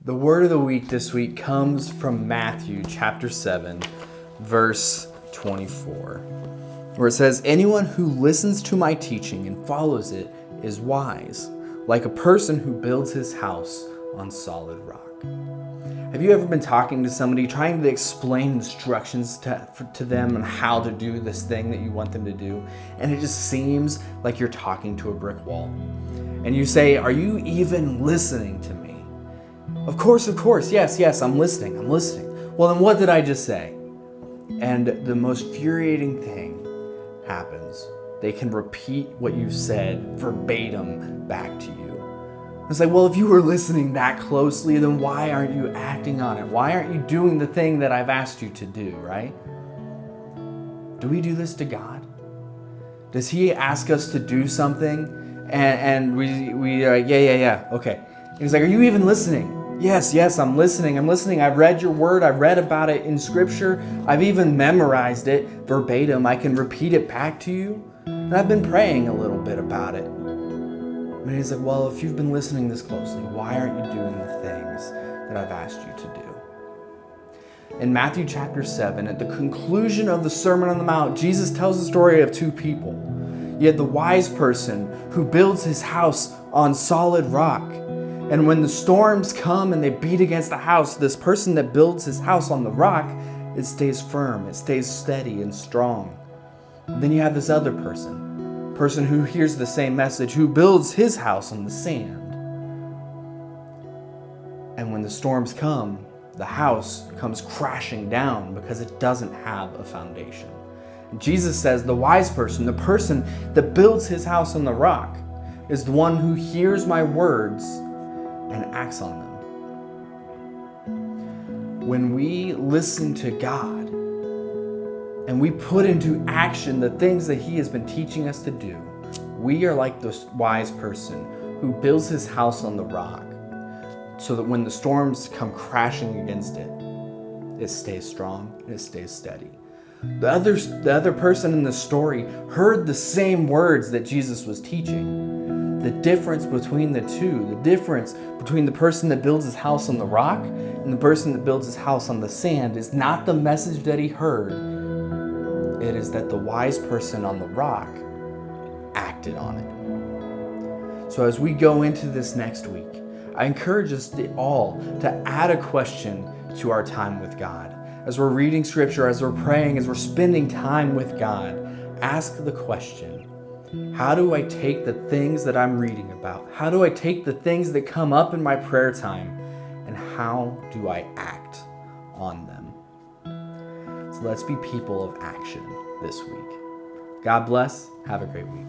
The word of the week this week comes from Matthew chapter 7, verse 24, where it says, "Anyone who listens to my teaching and follows it is wise, like a person who builds his house on solid rock." Have you ever been talking to somebody, trying to explain instructions to them on how to do this thing that you want them to do, and it just seems like you're talking to a brick wall? And you say, "Are you even listening to me?" Of course, yes, I'm listening. Well, then what did I just say? And the most infuriating thing happens. They can repeat what you said verbatim back to you. It's like, well, if you were listening that closely, then why aren't you acting on it? Why aren't you doing the thing that I've asked you to do, right? Do we do this to God? Does He ask us to do something and we are like, yeah, okay. And He's like, are you even listening? Yes, I'm listening. I've read your word. I've read about it in scripture. I've even memorized it verbatim. I can repeat it back to you. And I've been praying a little bit about it. And He's like, well, if you've been listening this closely, why aren't you doing the things that I've asked you to do? In Matthew chapter 7, at the conclusion of the Sermon on the Mount, Jesus tells the story of two people. You had the wise person who builds his house on solid rock. And when the storms come and they beat against the house, this person that builds his house on the rock, it stays firm, it stays steady and strong. And then you have this other person who hears the same message, who builds his house on the sand. And when the storms come, the house comes crashing down because it doesn't have a foundation. And Jesus says the wise person, the person that builds his house on the rock, is the one who hears my words and acts on them. When we listen to God and we put into action the things that He has been teaching us to do, we are like the wise person who builds his house on the rock so that when the storms come crashing against it, it stays strong and it stays steady. The other person in the story heard the same words that Jesus was teaching. The difference between the two, the difference between the person that builds his house on the rock and the person that builds his house on the sand is not the message that he heard. It is that the wise person on the rock acted on it. So as we go into this next week, I encourage us all to add a question to our time with God. As we're reading scripture, as we're praying, as we're spending time with God, ask the question, how do I take the things that I'm reading about? How do I take the things that come up in my prayer time? And how do I act on them? So let's be people of action this week. God bless. Have a great week.